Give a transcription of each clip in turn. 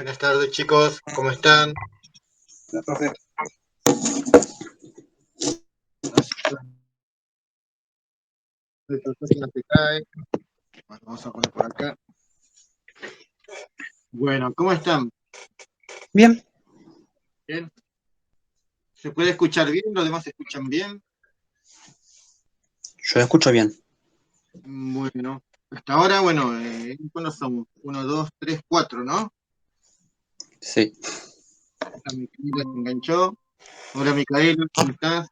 Buenas tardes, chicos, ¿cómo están? La profe. No se cae. Bueno, vamos a poner por acá. Bueno, ¿cómo están? Bien, ¿Bien? ¿Se puede escuchar bien? ¿Los demás se escuchan bien? yo escucho bien. Bueno, hasta ahora, bueno, ¿cuántos somos? 1, 2, 3, 4, ¿no? Sí. Esta Micaela se enganchó. Hola, Micaela, ¿cómo estás?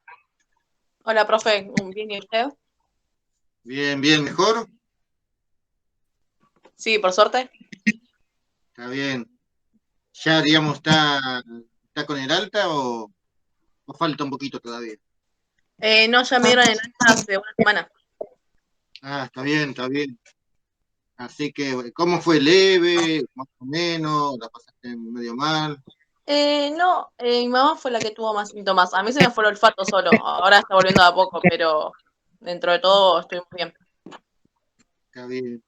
Hola, profe, ¿bien y usted? Bien, bien, ¿mejor? Sí, por suerte. Está bien. ¿Ya, digamos, está con el alta o falta un poquito todavía? No, ya me dieron el alta hace una semana. Ah, está bien, está bien. Así que, ¿cómo fue? ¿Leve? ¿Más o menos? ¿La pasaste medio mal? No, mi mamá fue la que tuvo más síntomas. A mí se me fue el olfato solo. Ahora está volviendo de a poco, pero dentro de todo estoy muy bien. Está bien.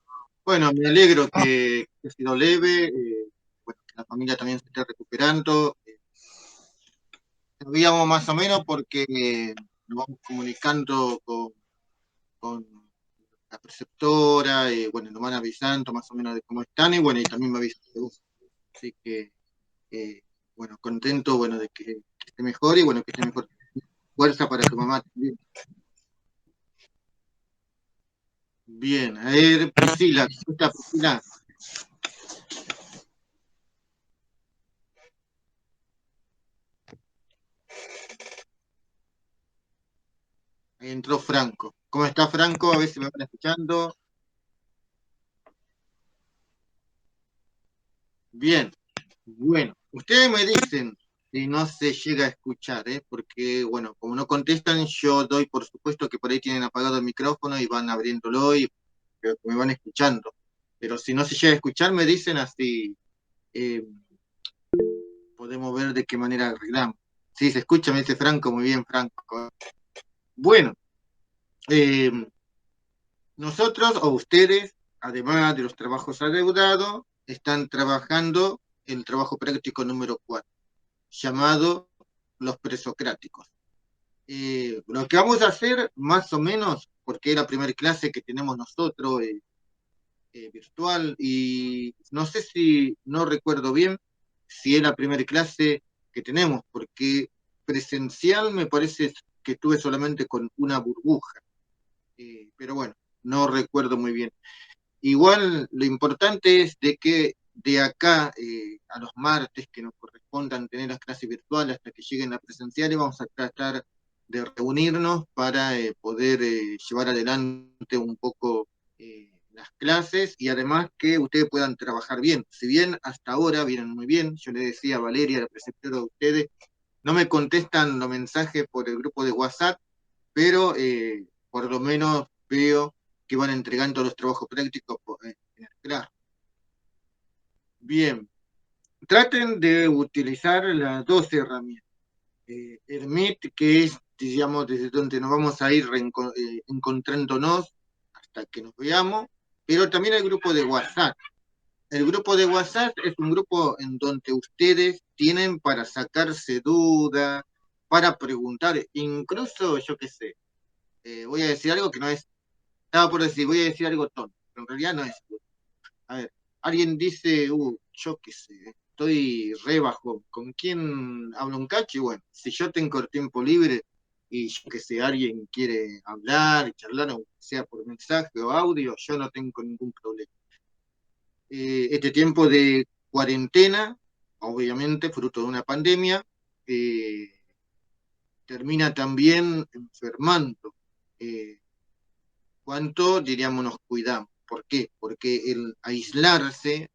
Bueno, me alegro que haya sido leve, bueno, que la familia también se esté recuperando. Sabíamos más o menos porque nos vamos comunicando con la preceptora, bueno, nos van avisando más o menos de cómo están, y bueno, y también me avisan de vos. Así que, bueno, contento, bueno, de que esté mejor, y bueno, que esté mejor. Fuerza para tu mamá también. Bien, a ver, Priscila, ¿cómo está Priscila? Ahí entró Franco. ¿Cómo está Franco? A ver si me van escuchando. Bien, bueno, ustedes me dicen si no se llega a escuchar, porque, bueno, como no contestan, yo doy por supuesto que por ahí tienen apagado el micrófono y van abriéndolo y creo que me van escuchando. Pero si no se llega a escuchar, me dicen así, eh, podemos ver de qué manera arreglamos. Sí, se escucha, me dice Franco, muy bien, Franco. Bueno, eh, nosotros o ustedes, además de los trabajos adeudados, están trabajando el trabajo práctico número 4, llamado los presocráticos. Lo que vamos a hacer, más o menos, porque es la primera clase que tenemos nosotros, virtual, y no sé si, no recuerdo bien, si es la primera clase que tenemos, porque presencial me parece que tuve solamente con una burbuja, pero bueno, no recuerdo muy bien. Igual lo importante es de que de acá a los martes que nos correspondan tener las clases virtuales hasta que lleguen las presenciales, vamos a tratar de reunirnos para poder llevar adelante un poco las clases y además que ustedes puedan trabajar bien. Si bien hasta ahora vienen muy bien, yo le decía a Valeria, la preceptora de ustedes, no me contestan los mensajes por el grupo de WhatsApp, pero por lo menos veo que van entregando los trabajos prácticos en el CLAR. Bien, traten de utilizar las dos herramientas. El Meet, que es, digamos, desde donde nos vamos a ir encontrándonos hasta que nos veamos, pero también el grupo de WhatsApp. El grupo de WhatsApp es un grupo en donde ustedes tienen para sacarse dudas, para preguntar, incluso, yo qué sé, voy a decir algo que no es, estaba por decir, voy a decir algo tonto, pero en realidad no es. A ver, alguien dice, yo qué sé, estoy re bajo, ¿con quién hablo un cacho? Y bueno, si yo tengo el tiempo libre y yo qué sé, alguien quiere hablar y charlar, aunque sea por mensaje o audio, yo no tengo ningún problema. Este tiempo de cuarentena, obviamente fruto de una pandemia, eh, termina también enfermando. Eh, ¿Cuánto, diríamos, nos cuidamos? ¿Por qué? Porque el aislarse,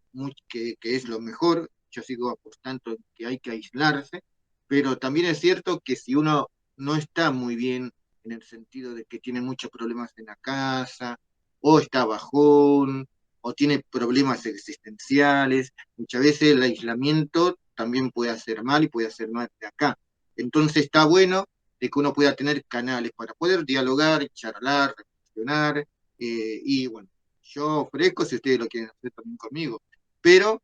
que es lo mejor, yo sigo apostando en que hay que aislarse, pero también es cierto que si uno no está muy bien en el sentido de que tiene muchos problemas en la casa, o está bajón, o tiene problemas existenciales, muchas veces el aislamiento también puede hacer mal y puede hacer mal de acá. Entonces está bueno de que uno pueda tener canales para poder dialogar, charlar, y bueno, yo ofrezco si ustedes lo quieren hacer también conmigo, pero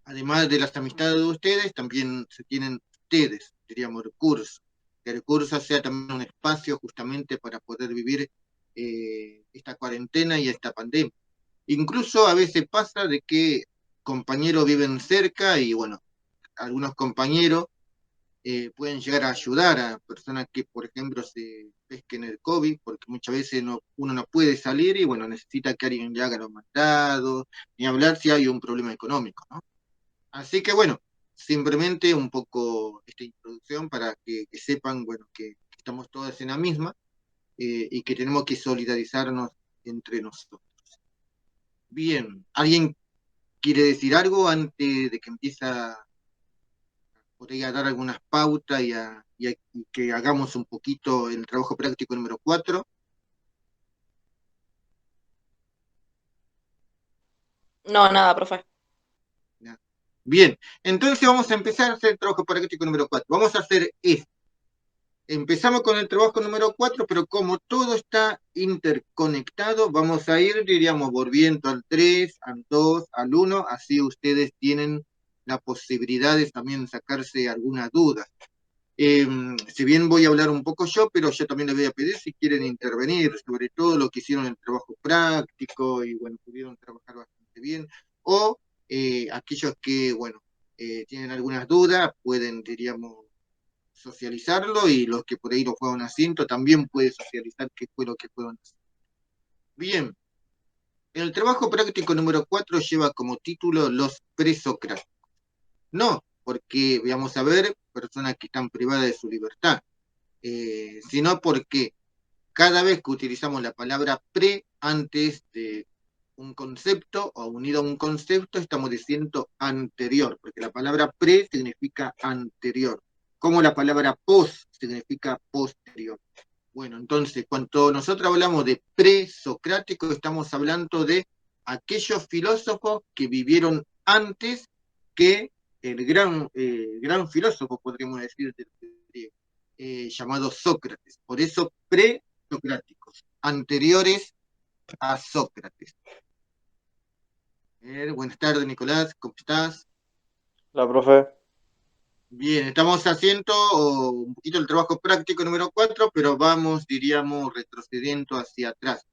además de las amistades de ustedes, también se tienen ustedes, diríamos, recursos. Que el curso sea también un espacio justamente para poder vivir esta cuarentena y esta pandemia. Incluso a veces pasa de que compañeros viven cerca y bueno, algunos compañeros pueden llegar a ayudar a personas que, por ejemplo, se pesquen el COVID, porque muchas veces uno no puede salir y bueno, necesita que alguien le haga los mandados, ni hablar si hay un problema económico, ¿no? Así que bueno, simplemente un poco esta introducción para que sepan, bueno, que estamos todas en la misma y que tenemos que solidarizarnos entre nosotros. Bien, ¿alguien quiere decir algo antes de que empiece podría dar algunas pautas y que hagamos un poquito el trabajo práctico número 4? No, nada, profe. Bien, entonces vamos a empezar a hacer el trabajo práctico número 4. Vamos a hacer esto. Empezamos con el trabajo número 4, pero como todo está interconectado, vamos a ir, diríamos, volviendo al 3, al 2, al 1, así ustedes tienen la posibilidad de también sacarse alguna duda. Si bien voy a hablar un poco yo, pero yo también les voy a pedir si quieren intervenir, sobre todo lo que hicieron en el trabajo práctico y bueno, pudieron trabajar bastante bien, o aquellos que, bueno, tienen algunas dudas, pueden, diríamos, socializarlo y los que por ahí lo fueron haciendo también pueden socializar qué fue lo que fueron haciendo. Bien, el trabajo práctico número 4 lleva como título Los presocráticos. No, porque vamos a ver personas que están privadas de su libertad, sino porque cada vez que utilizamos la palabra pre antes de un concepto o unido a un concepto, estamos diciendo anterior, porque la palabra pre significa anterior, como la palabra post significa posterior. Bueno, entonces, cuando nosotros hablamos de presocrático, estamos hablando de aquellos filósofos que vivieron antes que el gran filósofo, podríamos decir, del griego, llamado Sócrates. Por eso, presocráticos, anteriores a Sócrates. Buenas tardes, Nicolás, ¿cómo estás? La profe. Bien, estamos haciendo un poquito el trabajo práctico número 4, pero vamos, diríamos, retrocediendo hacia atrás,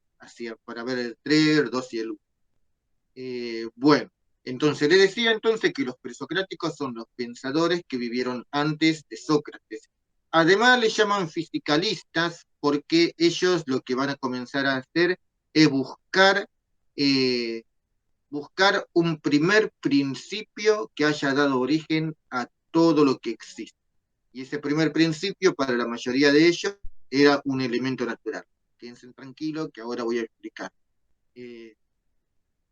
para ver el 3, el 2 y el 1. Bueno, entonces le decía entonces que los presocráticos son los pensadores que vivieron antes de Sócrates. Además le llaman fisicalistas porque ellos lo que van a comenzar a hacer es eh, buscar un primer principio que haya dado origen a todo lo que existe. Y ese primer principio, para la mayoría de ellos, era un elemento natural. Quédense tranquilos, que ahora voy a explicar.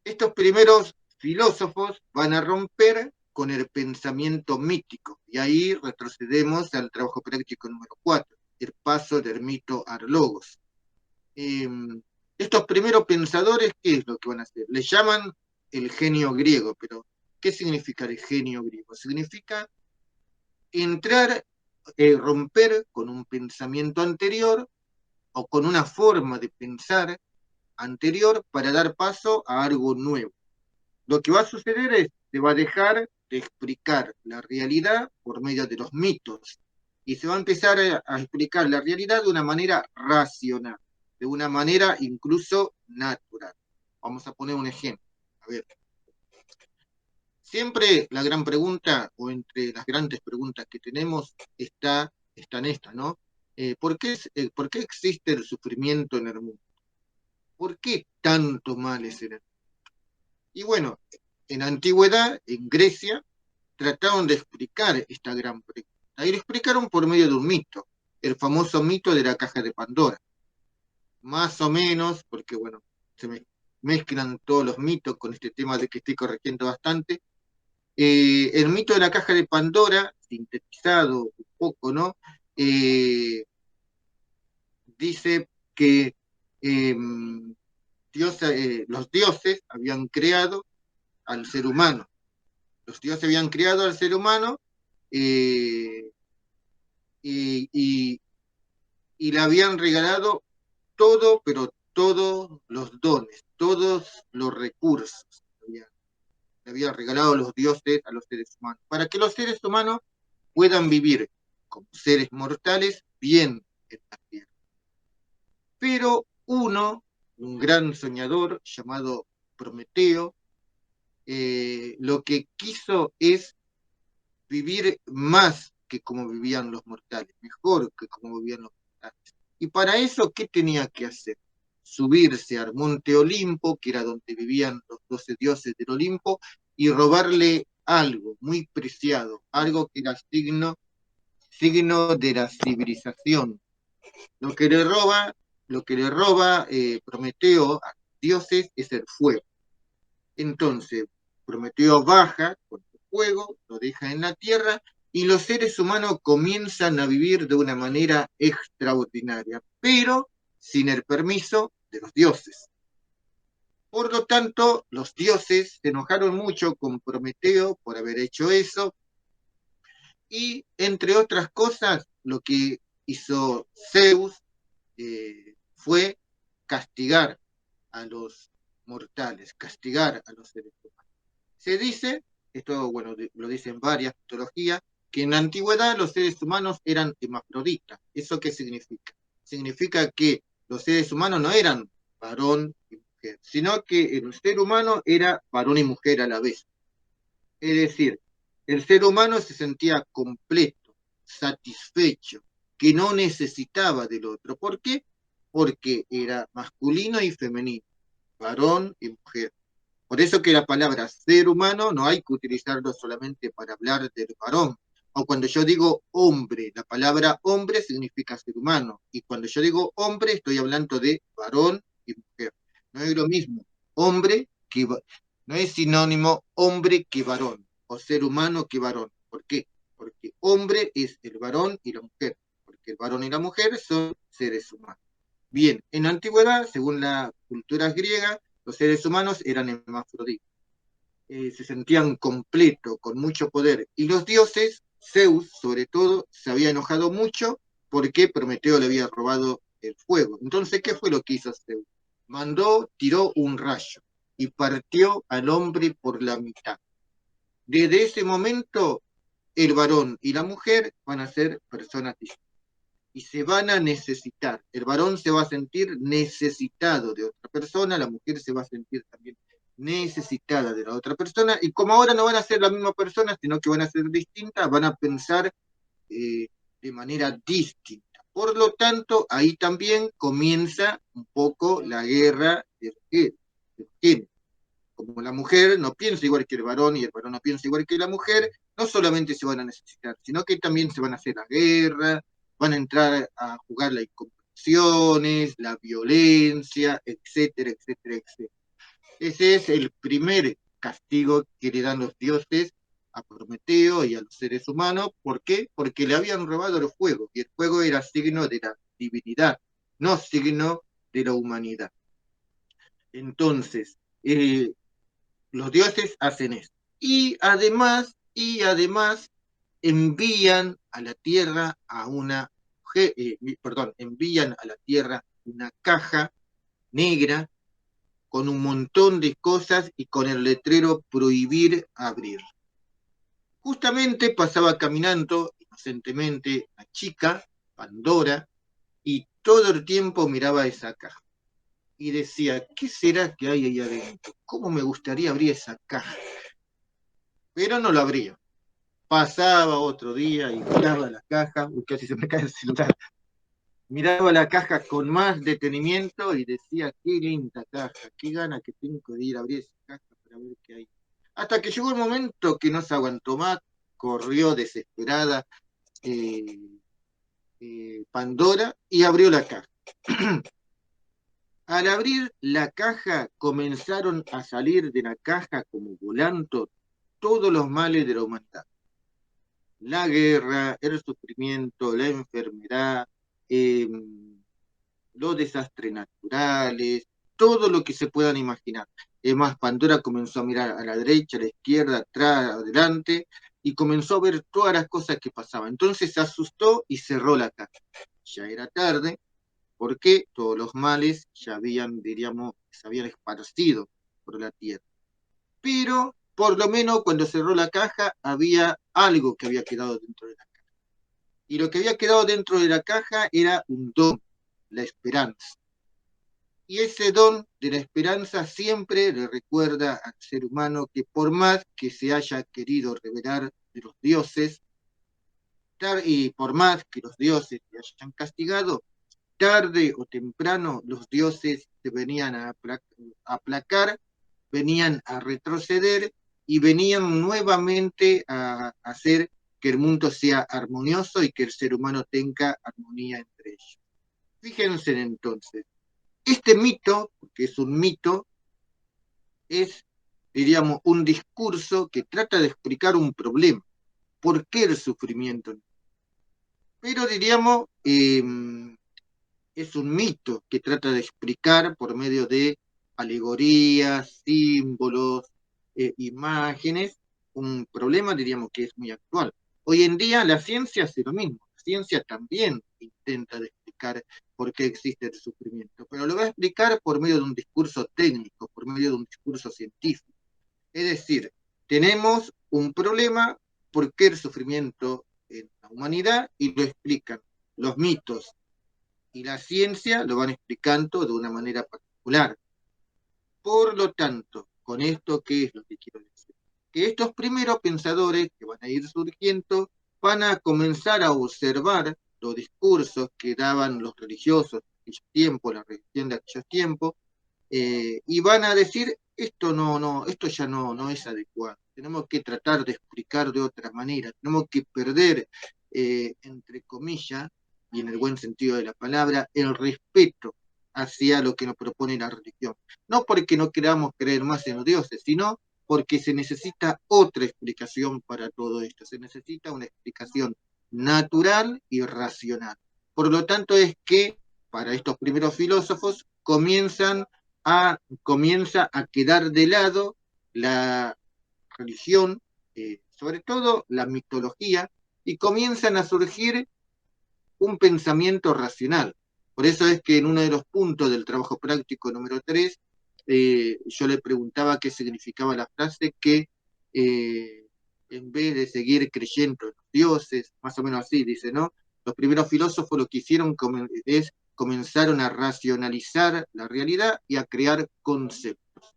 Estos primeros filósofos van a romper con el pensamiento mítico, y ahí retrocedemos al trabajo práctico número 4, el paso del mito al logos. Estos primeros pensadores, ¿qué es lo que van a hacer? Le llaman el genio griego, pero ¿qué significa el genio griego? Significa entrar, romper con un pensamiento anterior o con una forma de pensar anterior para dar paso a algo nuevo. Lo que va a suceder es que se va a dejar de explicar la realidad por medio de los mitos y se va a empezar a explicar la realidad de una manera racional, de una manera incluso natural. Vamos a poner un ejemplo. A ver. Siempre la gran pregunta, o entre las grandes preguntas que tenemos, está en esta, ¿no? ¿Por qué existe el sufrimiento en el mundo? ¿Por qué tanto mal es en el mundo? Y bueno, en la antigüedad, en Grecia, trataron de explicar esta gran pregunta. Y lo explicaron por medio de un mito, el famoso mito de la caja de Pandora. Más o menos, porque bueno, se mezclan todos los mitos con este tema de que estoy corrigiendo bastante. El mito de la caja de Pandora, sintetizado un poco, ¿no? Dice que eh, los dioses habían creado al ser humano. Los dioses habían creado al ser humano eh, y, y, y le habían regalado todo, pero todos los dones, todos los recursos. le había regalado los dioses a los seres humanos, para que los seres humanos puedan vivir como seres mortales bien en la tierra. Pero un gran soñador llamado Prometeo, lo que quiso es vivir más que como vivían los mortales, mejor que como vivían los mortales. Y para eso, ¿qué tenía que hacer? Subirse al monte Olimpo, que era donde vivían los 12 dioses del Olimpo, y robarle algo muy preciado, algo que era signo de la civilización. Lo que le roba Prometeo a los dioses es el fuego. Entonces, Prometeo baja con el fuego, lo deja en la tierra, y los seres humanos comienzan a vivir de una manera extraordinaria, pero sin el permiso de los dioses. Por lo tanto, los dioses se enojaron mucho con Prometeo por haber hecho eso, y entre otras cosas, lo que hizo Zeus fue castigar a los mortales, castigar a los seres humanos. Se dice, esto bueno, lo dicen varias mitologías, que en la antigüedad los seres humanos eran hermafroditas. ¿Eso qué significa? Significa que los seres humanos no eran varón y mujer, sino que el ser humano era varón y mujer a la vez. Es decir, el ser humano se sentía completo, satisfecho, que no necesitaba del otro. ¿Por qué? Porque era masculino y femenino, varón y mujer. Por eso que la palabra ser humano no hay que utilizarlo solamente para hablar del varón. O cuando yo digo hombre, la palabra hombre significa ser humano. Y cuando yo digo hombre, estoy hablando de varón y mujer. No es lo mismo hombre que no es sinónimo hombre que varón o ser humano que varón. ¿Por qué? Porque hombre es el varón y la mujer. Porque el varón y la mujer son seres humanos. Bien, en la antigüedad, según la cultura griega, los seres humanos eran hermafroditas, se sentían completos, con mucho poder. Y los dioses, Zeus sobre todo, se había enojado mucho porque Prometeo le había robado el fuego. Entonces, ¿qué fue lo que hizo Zeus? Tiró un rayo y partió al hombre por la mitad. Desde ese momento, el varón y la mujer van a ser personas distintas y se van a necesitar. El varón se va a sentir necesitado de otra persona, la mujer se va a sentir también necesitada de la otra persona, y como ahora no van a ser la misma persona, sino que van a ser distintas, van a pensar de manera distinta. Por lo tanto, ahí también comienza un poco la guerra de género. Como la mujer no piensa igual que el varón y el varón no piensa igual que la mujer, no solamente se van a necesitar, sino que también se van a hacer la guerra, van a entrar a jugar las incomprensiones, la violencia, etcétera, etcétera, etcétera. Ese es el primer castigo que le dan los dioses a Prometeo y a los seres humanos. ¿Por qué? Porque le habían robado el fuego, y el fuego era signo de la divinidad, no signo de la humanidad. Entonces, los dioses hacen esto. Y además envían a la tierra envían a la tierra una caja negra con un montón de cosas y con el letrero prohibir abrir. Justamente pasaba caminando inocentemente la chica, Pandora, y todo el tiempo miraba esa caja. Y decía, ¿qué será que hay ahí adentro? ¿Cómo me gustaría abrir esa caja? Pero no lo abría. Pasaba otro día y miraba la caja, uy, casi se me cae el celular, miraba la caja con más detenimiento y decía, qué linda caja, qué gana que tengo de ir a abrir esa caja para ver qué hay. Hasta que llegó el momento que no se aguantó más, corrió desesperada Pandora y abrió la caja. Al abrir la caja comenzaron a salir de la caja como volando todos los males de la humanidad. La guerra, el sufrimiento, la enfermedad, los desastres naturales, todo lo que se puedan imaginar. Es más, Pandora comenzó a mirar a la derecha, a la izquierda, atrás, adelante, y comenzó a ver todas las cosas que pasaban. Entonces se asustó y cerró la caja. Ya era tarde, porque todos los males ya habían, diríamos, se habían esparcido por la tierra. Pero por lo menos cuando cerró la caja había algo que había quedado dentro de la caja. Y lo que había quedado dentro de la caja era un don, la esperanza. Y ese don de la esperanza siempre le recuerda al ser humano que por más que se haya querido revelar de los dioses, y por más que los dioses te hayan castigado, tarde o temprano los dioses te venían a aplacar, venían a retroceder y venían nuevamente a hacer que el mundo sea armonioso y que el ser humano tenga armonía entre ellos. Fíjense entonces, este mito, que es un mito, es, diríamos, un discurso que trata de explicar un problema. ¿Por qué el sufrimiento? Pero diríamos, es un mito que trata de explicar por medio de alegorías, símbolos, imágenes, un problema, diríamos, que es muy actual. Hoy en día la ciencia hace lo mismo, la ciencia también intenta de explicar por qué existe el sufrimiento, pero lo va a explicar por medio de un discurso técnico, por medio de un discurso científico. Es decir, tenemos un problema, ¿por qué el sufrimiento en la humanidad? Y lo explican los mitos y la ciencia lo van explicando de una manera particular. Por lo tanto, con esto, ¿qué es lo que quiero decir? Que estos primeros pensadores que van a ir surgiendo van a comenzar a observar los discursos que daban los religiosos de aquellos tiempos, la religión de aquellos tiempos, y van a decir, esto ya no es adecuado. Tenemos que tratar de explicar de otra manera, tenemos que perder, entre comillas, y en el buen sentido de la palabra, el respeto hacia lo que nos propone la religión. No porque no queramos creer más en los dioses, sino porque se necesita otra explicación para todo esto, se necesita una explicación natural y racional. Por lo tanto, es que para estos primeros filósofos comienza a quedar de lado la religión, sobre todo la mitología, y comienzan a surgir un pensamiento racional. Por eso es que en uno de los puntos del trabajo práctico número 3, yo le preguntaba qué significaba la frase que en vez de seguir creyendo en los dioses, más o menos así dice, ¿no? Los primeros filósofos lo que hicieron es comenzaron a racionalizar la realidad y a crear conceptos.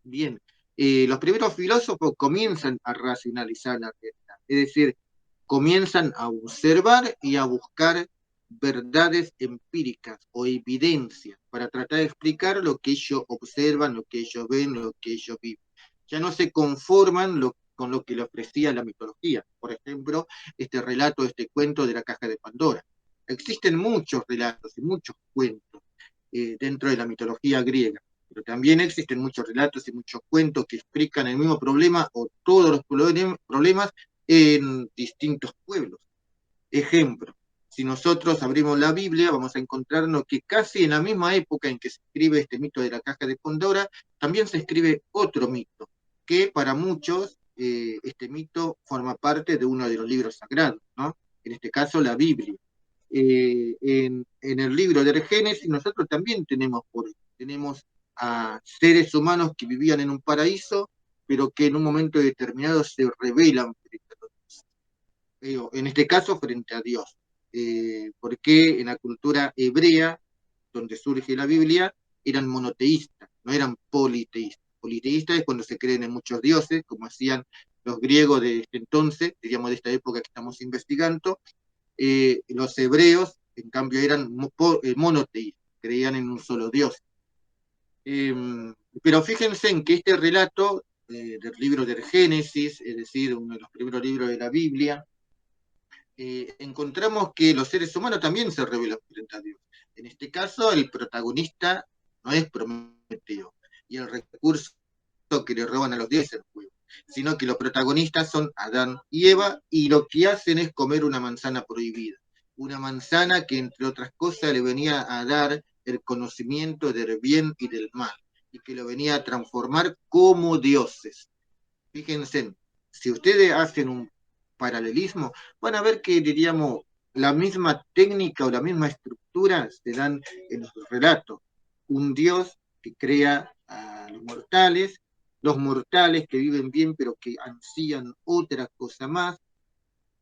Bien, los primeros filósofos comienzan a racionalizar la realidad, es decir, comienzan a observar y a buscar verdades empíricas o evidencias para tratar de explicar lo que ellos observan, lo que ellos ven, lo que ellos viven. Ya no se conforman con lo que le ofrecía la mitología. Por ejemplo, este relato, este cuento de la caja de Pandora. Existen muchos relatos y muchos cuentos dentro de la mitología griega, pero también existen muchos relatos y muchos cuentos que explican el mismo problema o todos los problemas en distintos pueblos. Ejemplo, si nosotros abrimos la Biblia, vamos a encontrarnos que casi en la misma época en que se escribe este mito de la caja de Pandora, también se escribe otro mito, que para muchos este mito forma parte de uno de los libros sagrados, ¿no? En este caso la Biblia. En el libro del Génesis nosotros también tenemos a seres humanos que vivían en un paraíso, pero que en un momento determinado se rebelan frente a Dios. En este caso frente a Dios. Porque en la cultura hebrea, donde surge la Biblia, eran monoteístas, no eran politeístas. Politeístas es cuando se creen en muchos dioses, como hacían los griegos de este entonces, diríamos de esta época que estamos investigando. Los hebreos, en cambio, eran monoteístas, creían en un solo Dios. Pero fíjense en que este relato del libro del Génesis, es decir, uno de los primeros libros de la Biblia, encontramos que los seres humanos también se rebelan frente a Dios. En este caso, el protagonista no es Prometeo, y el recurso que le roban a los dioses es el fuego, sino que los protagonistas son Adán y Eva, y lo que hacen es comer una manzana prohibida. Una manzana que, entre otras cosas, le venía a dar el conocimiento del bien y del mal, y que lo venía a transformar como dioses. Fíjense, si ustedes hacen un paralelismo, van a ver que, diríamos, la misma técnica o la misma estructura se dan en los relatos. Un Dios que crea a los mortales, los mortales que viven bien pero que ansían otra cosa más,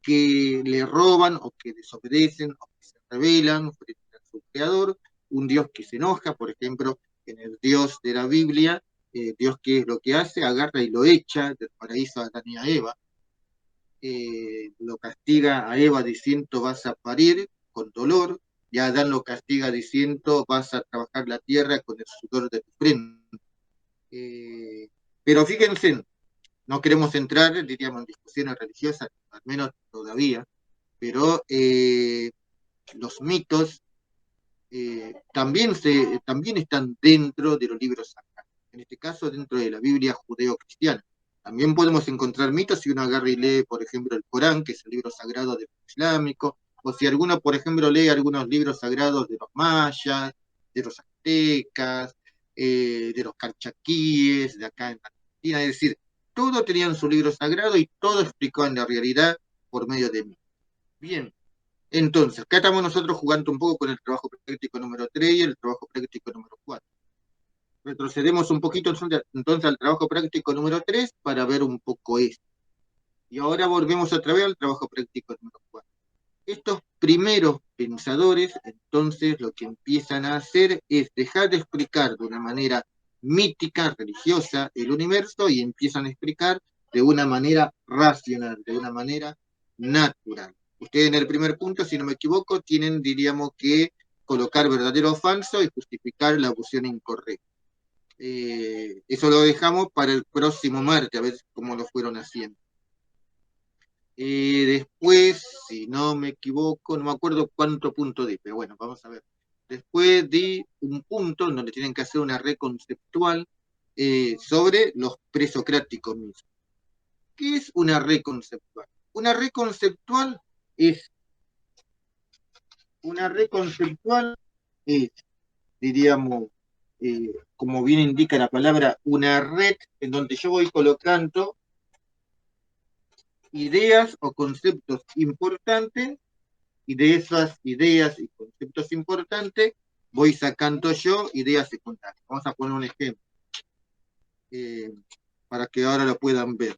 que le roban o que desobedecen o que se rebelan frente a su creador, un Dios que se enoja, por ejemplo, en el Dios de la Biblia, Dios qué es lo que hace, agarra y lo echa del paraíso a Adán y a Eva, lo castiga a Eva diciendo vas a parir con dolor, y a Adán lo castiga diciendo vas a trabajar la tierra con el sudor de tu frente. Pero fíjense, no queremos entrar, diríamos, en discusiones religiosas, al menos todavía, pero los mitos también están dentro de los libros sagrados, en este caso dentro de la Biblia judeo-cristiana. También podemos encontrar mitos si uno agarra y lee, por ejemplo, el Corán, que es el libro sagrado del islámico, o si alguno, por ejemplo, lee algunos libros sagrados de los mayas, de los aztecas, de los calchaquíes, de acá en Argentina, es decir, todos tenían su libro sagrado y todo explicaban la realidad por medio de mí. Bien, entonces, acá estamos nosotros jugando un poco con el trabajo práctico número 3 y el trabajo práctico número 4. Retrocedemos un poquito entonces al trabajo práctico número 3 para ver un poco esto. Y ahora volvemos otra vez al trabajo práctico número 4. Estos primeros pensadores, entonces, lo que empiezan a hacer es dejar de explicar de una manera mítica, religiosa, el universo, y empiezan a explicar de una manera racional, de una manera natural. Ustedes en el primer punto, si no me equivoco, tienen, diríamos, que colocar verdadero o falso y justificar la opción incorrecta. Eso lo dejamos para el próximo martes, a ver cómo lo fueron haciendo. Después, si no me equivoco, no me acuerdo cuánto punto di, pero bueno, vamos a ver. Después di un punto en donde tienen que hacer una red conceptual sobre los presocráticos mismos. ¿Qué es una red conceptual? Una red conceptual es, diríamos, como bien indica la palabra, una red en donde yo voy colocando ideas o conceptos importantes, y de esas ideas y conceptos importantes voy sacando yo ideas secundarias. Vamos a poner un ejemplo para que ahora lo puedan ver.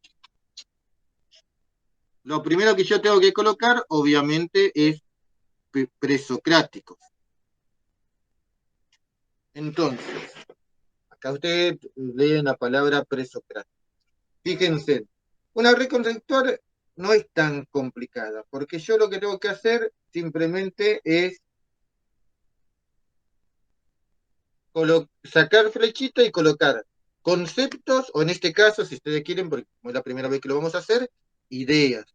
Lo primero que yo tengo que colocar, obviamente, es presocráticos. Entonces, acá ustedes leen la palabra presocrático. Fíjense, una red conceptual no es tan complicada, porque yo lo que tengo que hacer simplemente es sacar flechita y colocar conceptos, o en este caso, si ustedes quieren, porque como es la primera vez que lo vamos a hacer, ideas.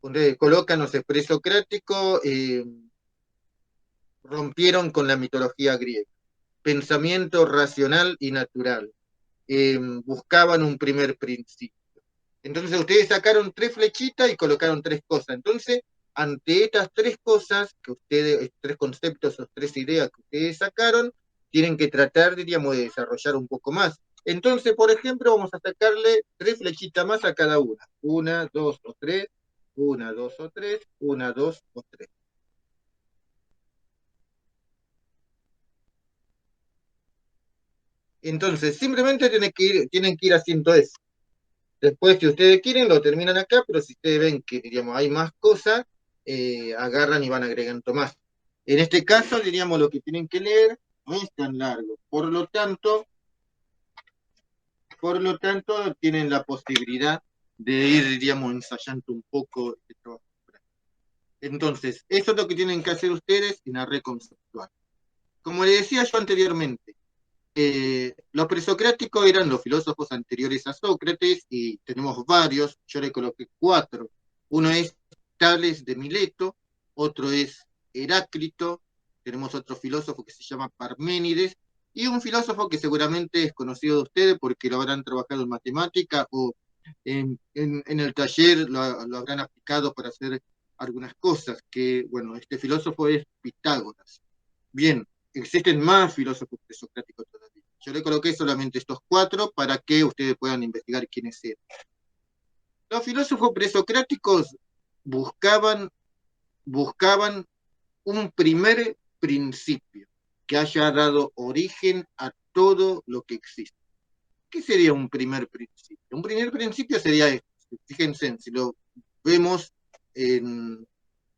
Donde colocan, no sé, presocrático, rompieron con la mitología griega. Pensamiento racional y natural. Buscaban un primer principio. Entonces ustedes sacaron 3 flechitas y colocaron 3 cosas. Entonces, ante estas 3 cosas, que ustedes, 3 conceptos o 3 ideas que ustedes sacaron, tienen que tratar, diríamos, de desarrollar un poco más. Entonces, por ejemplo, vamos a sacarle 3 flechitas más a cada una. 1, 2 o 3, 1, 2 o 3, 1, 2 o 3. Entonces, simplemente tienen que ir haciendo eso. Después, si ustedes quieren, lo terminan acá, pero si ustedes ven que, diríamos, hay más cosas, agarran y van agregando más. En este caso, diríamos, lo que tienen que leer no es tan largo. Por lo tanto, tienen la posibilidad de ir, diríamos, ensayando un poco este trabajo. Entonces, eso es lo que tienen que hacer ustedes en la red conceptual. Como les decía yo anteriormente, los presocráticos eran los filósofos anteriores a Sócrates, y tenemos varios, yo le coloqué 4. Uno es Tales de Mileto, otro es Heráclito, tenemos otro filósofo que se llama Parménides, y un filósofo que seguramente es conocido de ustedes porque lo habrán trabajado en matemática o en el taller lo habrán aplicado para hacer algunas cosas, que, bueno, este filósofo es Pitágoras. Bien, existen más filósofos presocráticos todavía. Yo le coloqué solamente estos 4 para que ustedes puedan investigar quiénes eran. Los filósofos presocráticos buscaban un primer principio que haya dado origen a todo lo que existe. ¿Qué sería un primer principio? Un primer principio sería esto. Fíjense, si lo vemos en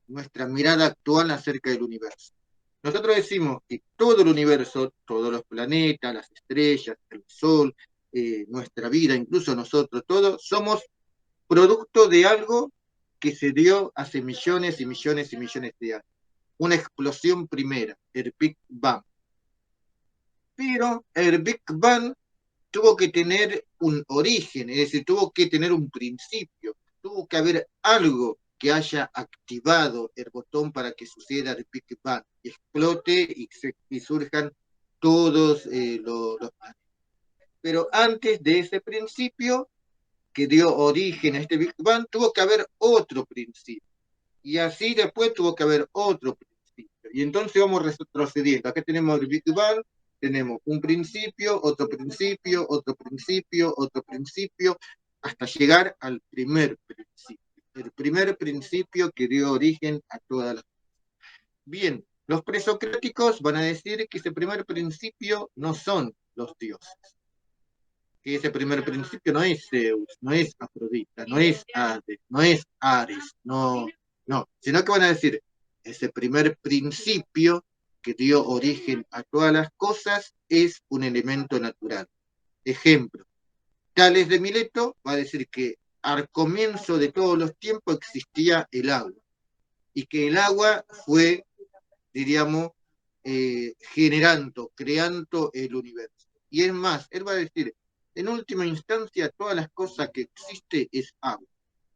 nuestra mirada actual acerca del universo. Nosotros decimos que todo el universo, todos los planetas, las estrellas, el Sol, nuestra vida, incluso nosotros, todos, somos producto de algo que se dio hace millones y millones y millones de años. Una explosión primera, el Big Bang. Pero el Big Bang tuvo que tener un origen, es decir, tuvo que tener un principio, tuvo que haber algo que haya activado el botón para que suceda el Big Bang, y explote y surjan todos los planetas. Pero antes de ese principio, que dio origen a este Big Bang, tuvo que haber otro principio. Y así después tuvo que haber otro principio. Y entonces vamos retrocediendo. Acá tenemos el Big Bang, tenemos un principio, otro principio, otro principio, otro principio, hasta llegar al primer principio. El primer principio que dio origen a todas las cosas. Bien, los presocráticos van a decir que ese primer principio no son los dioses. Que ese primer principio no es Zeus, no es Afrodita, no es Hades, no es Ares, no, sino que van a decir, ese primer principio que dio origen a todas las cosas es un elemento natural. Ejemplo, Tales de Mileto va a decir que al comienzo de todos los tiempos existía el agua, y que el agua fue, diríamos, creando el universo. Y es más, él va a decir, en última instancia, todas las cosas que existe es agua.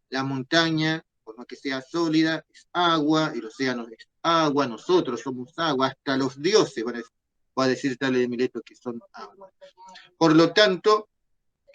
La montaña, por más que sea sólida, es agua, el océano es agua, nosotros somos agua, hasta los dioses va a decir Tales de Mileto que son agua. Por lo tanto,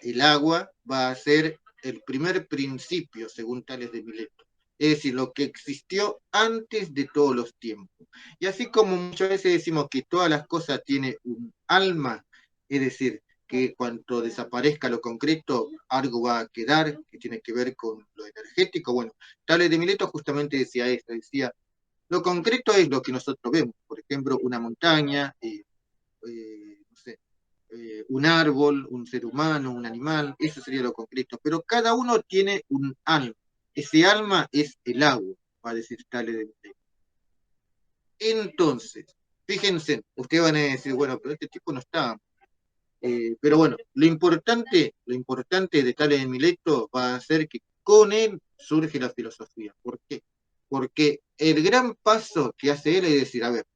el agua va a ser el primer principio, según Tales de Mileto. Es decir, lo que existió antes de todos los tiempos. Y así como muchas veces decimos que todas las cosas tienen un alma, es decir, que cuando desaparezca lo concreto, algo va a quedar, que tiene que ver con lo energético. Bueno, Tales de Mileto justamente decía esto, decía, lo concreto es lo que nosotros vemos, por ejemplo, una montaña, no sé, un árbol, un ser humano, un animal, eso sería lo concreto, pero cada uno tiene un alma. Ese alma es el agua, va a decir Tales de Mileto. Entonces, fíjense, ustedes van a decir, bueno, pero este tipo no está. Pero bueno, lo importante de Tales de Mileto va a ser que con él surge la filosofía. ¿Por qué? Porque el gran paso que hace él es decir, a ver,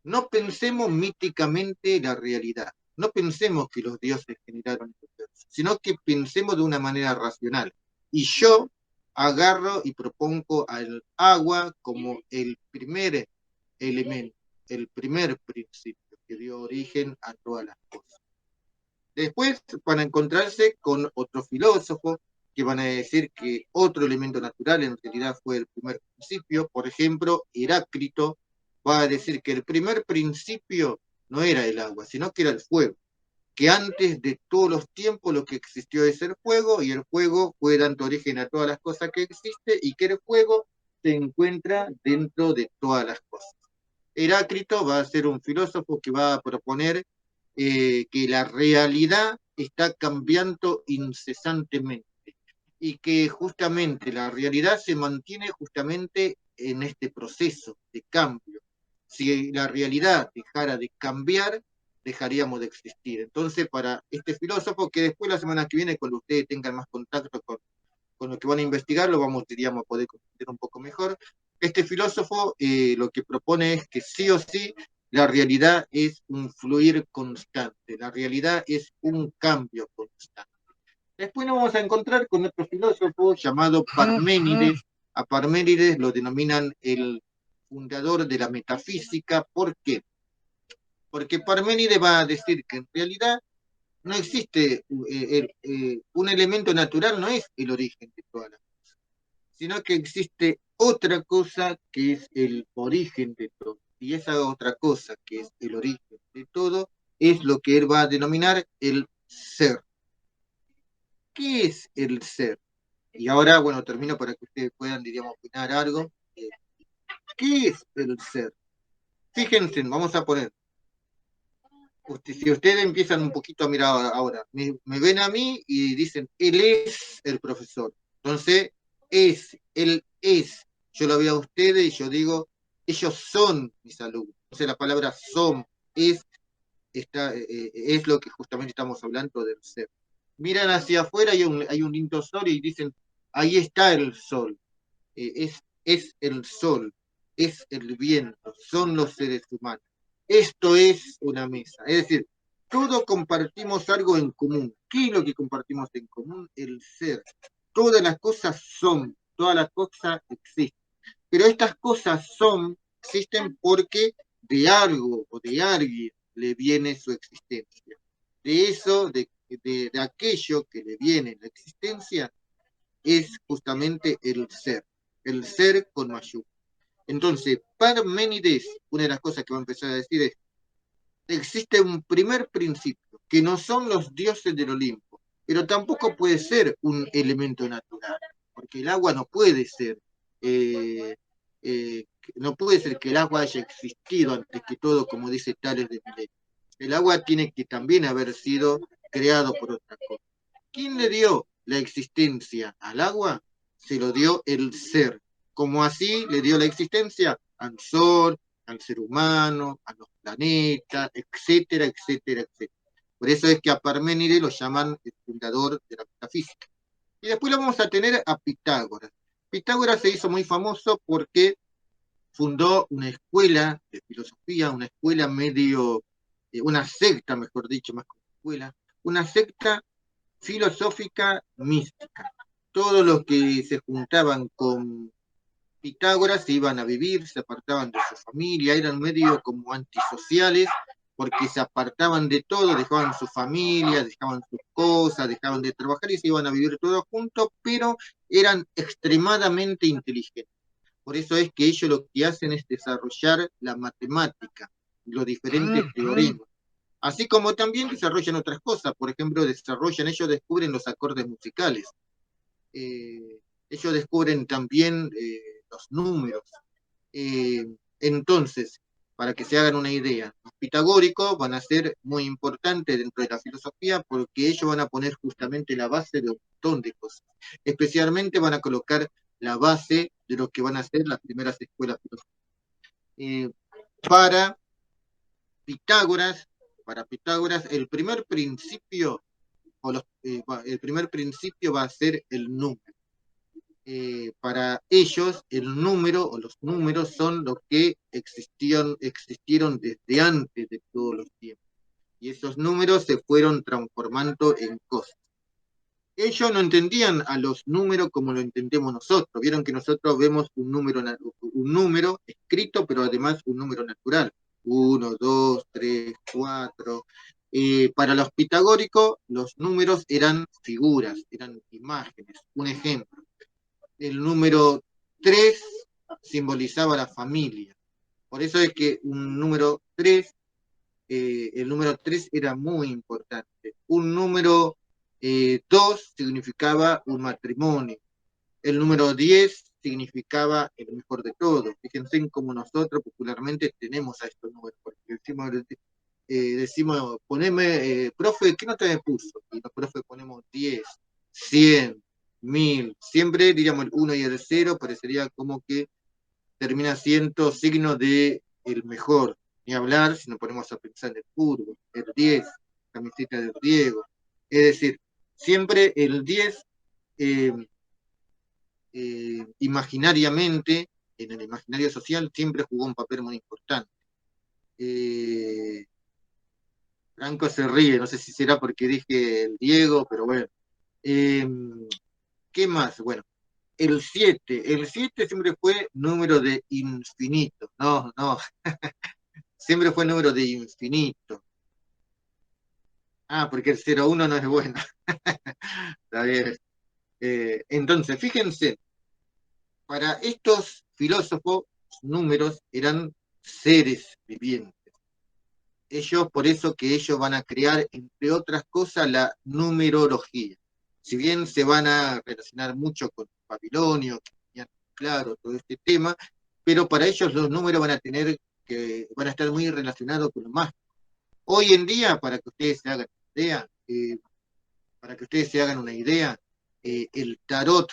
no pensemos míticamente la realidad, no pensemos que los dioses generaron el universo, sino que pensemos de una manera racional. Y yo agarro y propongo al agua como el primer elemento, el primer principio que dio origen a todas las cosas. Después van a encontrarse con otros filósofos que van a decir que otro elemento natural en realidad fue el primer principio. Por ejemplo, Heráclito va a decir que el primer principio no era el agua, sino que era el fuego, que antes de todos los tiempos lo que existió es el fuego, y el fuego fue dando origen a todas las cosas que existen, y que el fuego se encuentra dentro de todas las cosas. Heráclito va a ser un filósofo que va a proponer que la realidad está cambiando incesantemente, y que justamente la realidad se mantiene justamente en este proceso de cambio. Si la realidad dejara de cambiar, dejaríamos de existir. Entonces, para este filósofo, que después la semana que viene, cuando ustedes tengan más contacto con lo que van a investigar, lo vamos, diríamos, a poder comprender un poco mejor. Este filósofo lo que propone es que sí o sí la realidad es un fluir constante, la realidad es un cambio constante. Después nos vamos a encontrar con otro filósofo llamado Parménides. A Parménides lo denominan el fundador de la metafísica. ¿Por qué? Porque Parménides va a decir que en realidad no existe un elemento natural, no es el origen de todas las cosas, sino que existe otra cosa que es el origen de todo. Y esa otra cosa que es el origen de todo es lo que él va a denominar el ser. ¿Qué es el ser? Y ahora, bueno, termino para que ustedes puedan, diríamos, opinar algo. ¿Qué es el ser? Fíjense, vamos a poner Si ustedes empiezan un poquito a mirar ahora, me ven a mí y dicen, él es el profesor. Entonces, él es. Yo lo veo a ustedes y yo digo, ellos son mis alumnos. Entonces la palabra son es, es lo que justamente estamos hablando del ser. Miran hacia afuera y hay un lindo sol y dicen, ahí está el sol. Es el sol, es el viento, son los seres humanos. Esto es una mesa. Es decir, todos compartimos algo en común. ¿Qué es lo que compartimos en común? El ser. Todas las cosas son, todas las cosas existen. Pero estas cosas existen porque de algo o de alguien le viene su existencia. De eso, de aquello que le viene la existencia, es justamente el ser con mayúsculas. Entonces, Parménides, una de las cosas que va a empezar a decir es, existe un primer principio, que no son los dioses del Olimpo, pero tampoco puede ser un elemento natural, porque el agua no puede ser, eh, eh, no puede ser que el agua haya existido antes que todo, como dice Tales de Mileto. El agua tiene que también haber sido creado por otra cosa. ¿Quién le dio la existencia al agua? Se lo dio el ser. Como así le dio la existencia al sol, al ser humano, a los planetas, etcétera, etcétera, etcétera. Por eso es que a Parménides lo llaman el fundador de la metafísica. Y después lo vamos a tener a Pitágoras. Pitágoras se hizo muy famoso porque fundó una escuela de filosofía, una escuela medio, una secta, mejor dicho, más que una escuela, una secta filosófica mística. Todos los que se juntaban con Pitágoras se iban a vivir, se apartaban de su familia, eran medio como antisociales, porque se apartaban de todo, dejaban su familia, dejaban sus cosas, dejaban de trabajar y se iban a vivir todos juntos, pero eran extremadamente inteligentes. Por eso es que ellos lo que hacen es desarrollar la matemática, los diferentes teoremas. Así como también desarrollan otras cosas, por ejemplo, ellos descubren los acordes musicales, ellos descubren también los números. Eh, entonces, para que se hagan una idea, los pitagóricos van a ser muy importantes dentro de la filosofía porque ellos van a poner justamente la base de un montón de cosas. Especialmente van a colocar la base de lo que van a ser las primeras escuelas filosóficas. Eh, para Pitágoras, el primer principio el primer principio va a ser el número. Para ellos, el número o los números son lo que existieron desde antes de todos los tiempos. Y esos números se fueron transformando en cosas. Ellos no entendían a los números como lo entendemos nosotros. Vieron que nosotros vemos un número escrito, pero además un número natural. 1, 2, 3, 4. Para los pitagóricos, los números eran figuras, eran imágenes. Un ejemplo, el número 3 simbolizaba la familia. Por eso es que el número 3 era muy importante. Un número 2 significaba un matrimonio. El número 10 significaba el mejor de todos. Fíjense en cómo nosotros popularmente tenemos a estos números, porque decimos poneme, profe, ¿qué nota me puso? Y los profes ponemos 10, 100, 1000. Siempre diríamos el 1 y el 0, parecería como que termina siendo signo de el mejor. Ni hablar si nos ponemos a pensar en el fútbol, el 10, camiseta del Diego. Es decir, siempre el 10 eh, imaginariamente, en el imaginario social, siempre jugó un papel muy importante. Franco se ríe, no sé si será porque dije el Diego, pero bueno. ¿Qué más? Bueno, el 7 siempre fue número de infinito, no, siempre fue número de infinito. Ah, porque el 0,1 no es bueno. Está bien. Entonces, fíjense, para estos filósofos, números eran seres vivientes. Ellos, por eso que ellos van a crear, entre otras cosas, la numerología. Si bien se van a relacionar mucho con Babilonio, que tenían claro todo este tema, pero para ellos los números van a estar muy relacionados con lo mágico. Hoy en día, para que ustedes se hagan idea, para que ustedes se hagan una idea, el tarot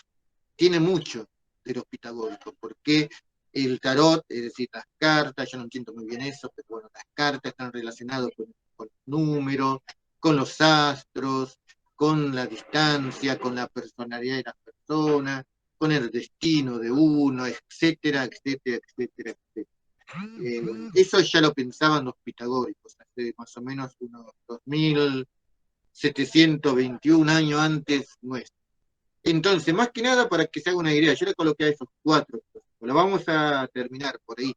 tiene mucho de los pitagóricos, porque el tarot, es decir, las cartas, yo no entiendo muy bien eso, pero bueno, las cartas están relacionadas con números, con los astros, con la distancia, con la personalidad de las personas, con el destino de uno, etcétera, etcétera, etcétera, etcétera. Eso ya lo pensaban los pitagóricos, hace más o menos unos 2721 años antes nuestro. Entonces, más que nada, para que se haga una idea, yo le coloqué a esos cuatro. Lo vamos a terminar por ahí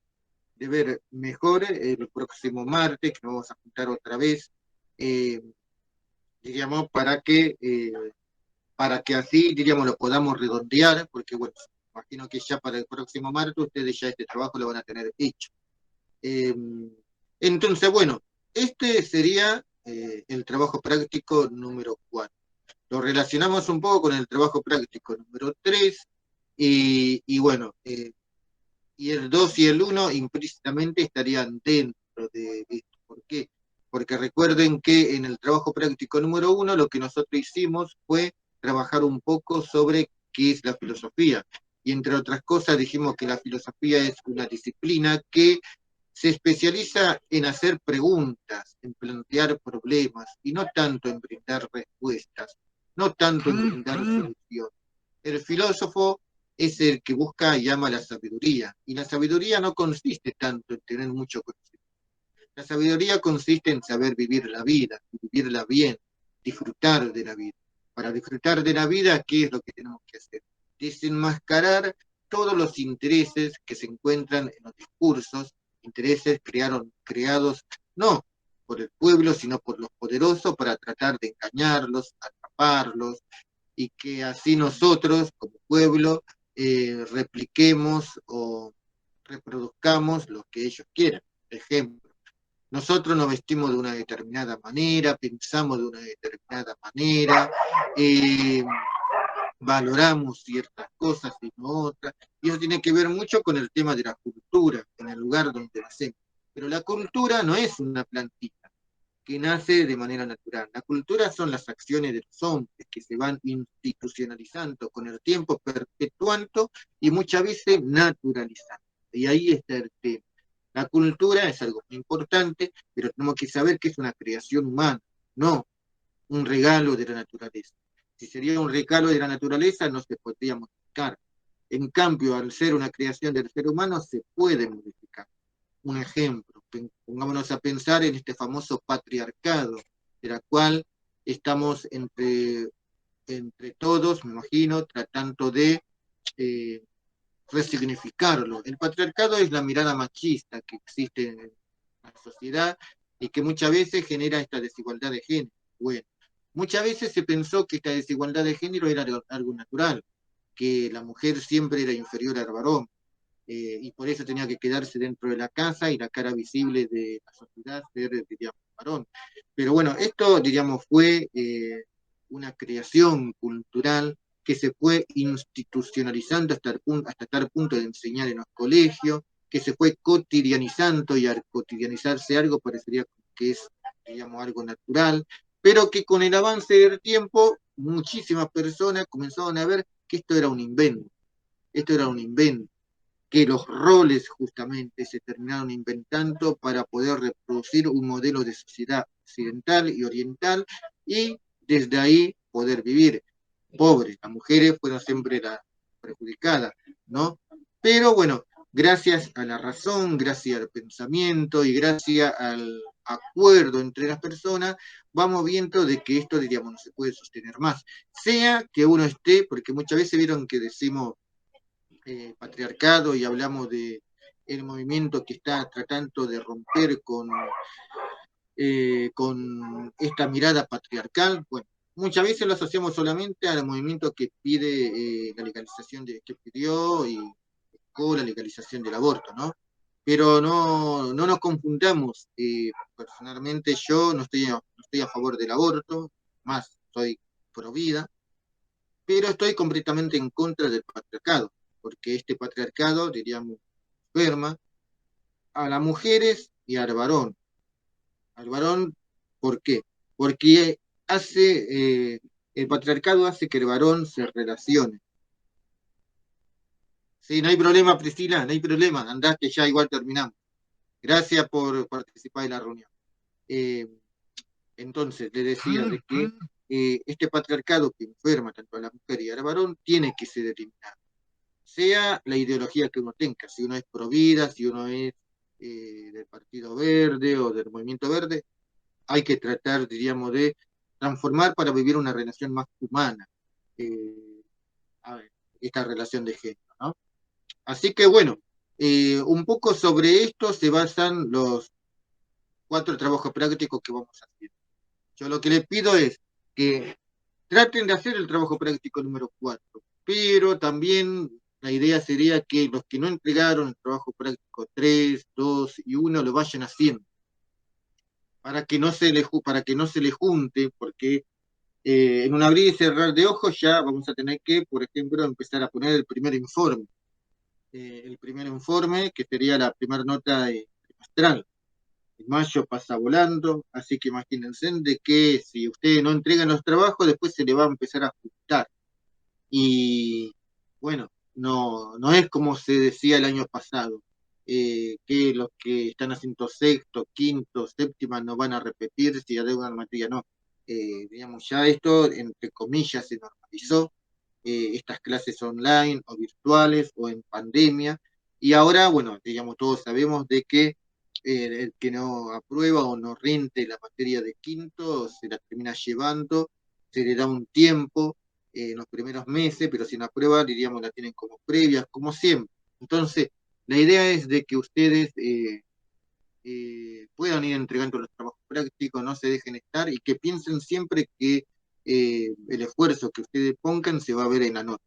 de ver mejor el próximo martes, que nos vamos a juntar otra vez, eh, diríamos, para que así, diríamos, lo podamos redondear, porque bueno, imagino que ya para el próximo martes ustedes ya este trabajo lo van a tener hecho. Eh, entonces, bueno, este sería el trabajo práctico número 4. Lo relacionamos un poco con el trabajo práctico número 3 y bueno, y el 2 y el 1 implícitamente estarían dentro de esto. ¿Por qué? Porque recuerden que en el trabajo práctico número 1 lo que nosotros hicimos fue trabajar un poco sobre qué es la filosofía. Y entre otras cosas dijimos que la filosofía es una disciplina que se especializa en hacer preguntas, en plantear problemas y no tanto en brindar respuestas, no tanto en brindar soluciones. El filósofo es el que busca y ama la sabiduría, y la sabiduría no consiste tanto en tener mucho conocimiento. La sabiduría consiste en saber vivir la vida, vivirla bien, disfrutar de la vida. Para disfrutar de la vida, ¿qué es lo que tenemos que hacer? Desenmascarar todos los intereses que se encuentran en los discursos, intereses creados no por el pueblo, sino por los poderosos para tratar de engañarlos, atraparlos, y que así nosotros, como pueblo, repliquemos o reproduzcamos lo que ellos quieran. Por ejemplo, nosotros nos vestimos de una determinada manera, pensamos de una determinada manera, eh, valoramos ciertas cosas y no otras, y eso tiene que ver mucho con el tema de la cultura, en el lugar donde nacemos. Pero la cultura no es una plantita que nace de manera natural. La cultura son las acciones de los hombres que se van institucionalizando con el tiempo, perpetuando y muchas veces naturalizando. Y ahí está el tema. La cultura es algo muy importante, pero tenemos que saber que es una creación humana, no un regalo de la naturaleza. Si sería un regalo de la naturaleza, no se podría modificar. En cambio, al ser una creación del ser humano, se puede modificar. Un ejemplo, pongámonos a pensar en este famoso patriarcado, de la cual estamos entre todos, me imagino, tratando de eh, resignificarlo. El patriarcado es la mirada machista que existe en la sociedad y que muchas veces genera esta desigualdad de género. Bueno, muchas veces se pensó que esta desigualdad de género era algo natural, que la mujer siempre era inferior al varón, y por eso tenía que quedarse dentro de la casa y la cara visible de la sociedad ser, diríamos, varón. Pero bueno, esto, diríamos, fue una creación cultural que se fue institucionalizando hasta tal punto de enseñar en los colegios, que se fue cotidianizando y al cotidianizarse algo parecería que es, digamos, algo natural, pero que con el avance del tiempo muchísimas personas comenzaron a ver que esto era un invento, que los roles justamente se terminaron inventando para poder reproducir un modelo de sociedad occidental y oriental y desde ahí poder vivir. Pobres, las mujeres fueron siempre las perjudicadas, ¿no? Pero bueno, gracias a la razón, gracias al pensamiento y gracias al acuerdo entre las personas, vamos viendo de que esto, diríamos, no se puede sostener más. Sea que uno esté, porque muchas veces vieron que decimos patriarcado y hablamos de el movimiento que está tratando de romper con esta mirada patriarcal. Bueno, muchas veces lo asociamos solamente al movimiento que pide la legalización que pidió y con la legalización del aborto, ¿no? Pero no nos confundamos. Personalmente yo no estoy a favor del aborto, más soy pro vida, pero estoy completamente en contra del patriarcado, porque este patriarcado, diríamos, enferma a las mujeres y al varón, al varón. ¿Por qué? Porque el patriarcado hace que el varón se relacione. Sí, no hay problema, Priscila, no hay problema, andá que ya igual terminamos. Gracias por participar de la reunión. Eh, entonces, le decía de que este patriarcado que enferma tanto a la mujer y al varón tiene que ser eliminado. Sea la ideología que uno tenga, si uno es pro vida, si uno es del Partido Verde o del Movimiento Verde, hay que tratar, diríamos, de transformar para vivir una relación más humana, eh, a ver, esta relación de género, ¿no? Así que bueno, un poco sobre esto se basan los 4 trabajos prácticos que vamos a hacer. Yo lo que les pido es que traten de hacer el trabajo práctico número 4, pero también la idea sería que los que no entregaron el trabajo práctico 3, 2 y 1 lo vayan haciendo, para que no se les junte, porque en un abrir y cerrar de ojos ya vamos a tener que, por ejemplo, empezar a poner el primer informe. El primer informe, que sería la primera nota trimestral. En mayo pasa volando, así que imagínense de que si ustedes no entregan los trabajos, después se le va a empezar a ajustar. Y bueno, no es como se decía el año pasado, que los que están haciendo sexto, quinto, séptima no van a repetir si adeudan materia, no. Digamos, ya esto, entre comillas, se normalizó, estas clases online o virtuales o en pandemia, y ahora, bueno, digamos, todos sabemos de que el que no aprueba o no rinde la materia de quinto se la termina llevando, se le da un tiempo en los primeros meses, pero si no aprueba, diríamos, la tienen como previas, como siempre. Entonces, la idea es de que ustedes puedan ir entregando los trabajos prácticos, no se dejen estar y que piensen siempre que el esfuerzo que ustedes pongan se va a ver en la nota.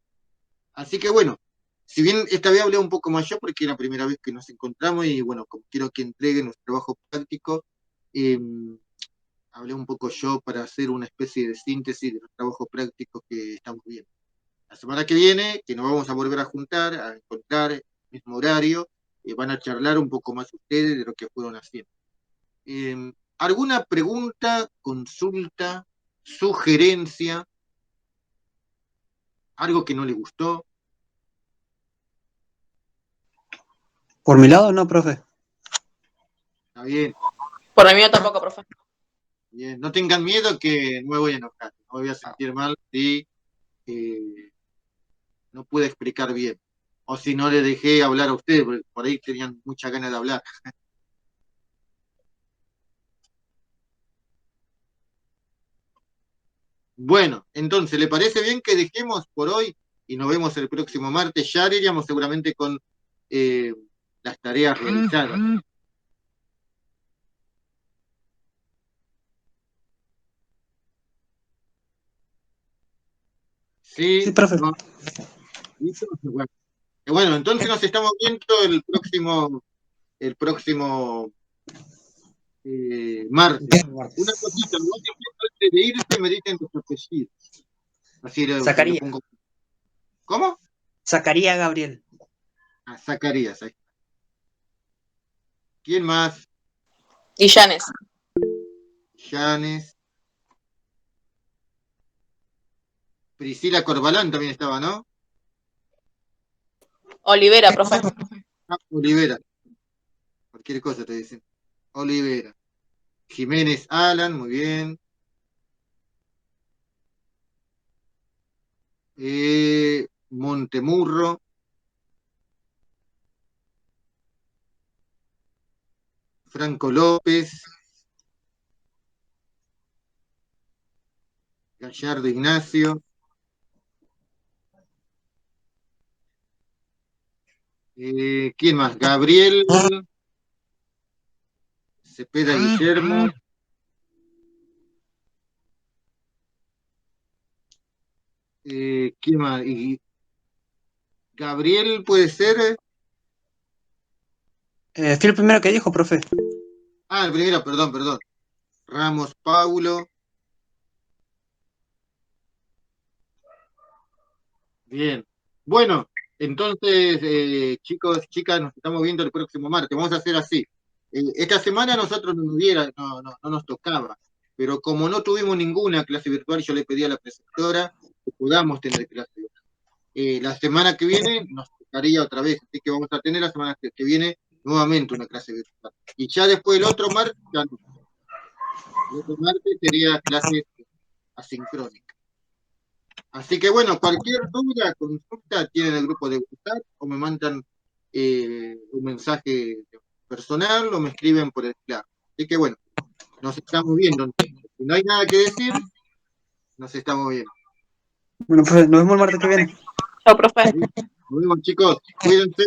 Así que bueno, si bien esta vez hablé un poco más yo porque es la primera vez que nos encontramos y bueno, como quiero que entreguen los trabajos prácticos, eh, hablé un poco yo para hacer una especie de síntesis de los trabajos prácticos que estamos viendo. La semana que viene, que nos vamos a volver a juntar, a encontrar el mismo horario, van a charlar un poco más ustedes de lo que fueron haciendo. ¿Alguna pregunta, consulta, sugerencia, algo que no le gustó? Por mi lado, no, profe. Está bien, Por el mío tampoco, profe. bien. No tengan miedo que no me voy a enojar, no me voy a sentir mal si eh, no pude explicar bien. O si no le dejé hablar a ustedes, porque por ahí tenían mucha ganas de hablar. Bueno, entonces, ¿le parece bien que dejemos por hoy y nos vemos el próximo martes? Ya iríamos seguramente con eh, las tareas realizadas. Sí, Sí, profe. no, ¿listo? Bueno, entonces nos estamos viendo el próximo martes. Una cosita, ¿no? Antes de irse me dicen tus apellidos. Así lo Zacarías. pongo. ¿Cómo? Zacarías Gabriel. Ah, Zacarías. Ahí. ¿Quién más? Y Janes. Janes. Priscila Corbalán también estaba, ¿no? Olivera, profe. Ah, Olivera. Cualquier cosa te dicen. Olivera. Jiménez Alan, muy bien. Montemurro. Franco López. Gallardo Ignacio. ¿Quién más? Gabriel Cepeda Guillermo. ¿Quién más? Y Gabriel puede ser. Fui el primero que dijo, profe. Ah, el primero, perdón. Ramos Paulo. Bien. Bueno, entonces, chicos, chicas, nos estamos viendo el próximo martes. Vamos a hacer así. Esta semana a nosotros no nos tocaba, pero como no tuvimos ninguna clase virtual, yo le pedí a la preceptora que podamos tener clase virtual. La semana que viene nos tocaría otra vez, así que vamos a tener la semana que viene nuevamente una clase virtual. Y ya después el otro martes, ya no. El otro martes sería clase asincrónica. Así que bueno, cualquier duda, consulta, tienen el grupo de WhatsApp o me mandan un mensaje personal o me escriben por el Slack. Así que bueno, nos estamos viendo. Si no hay nada que decir, nos estamos viendo. Bueno, profe, nos vemos el martes que viene. Chao, profe. Nos vemos, chicos. Cuídense.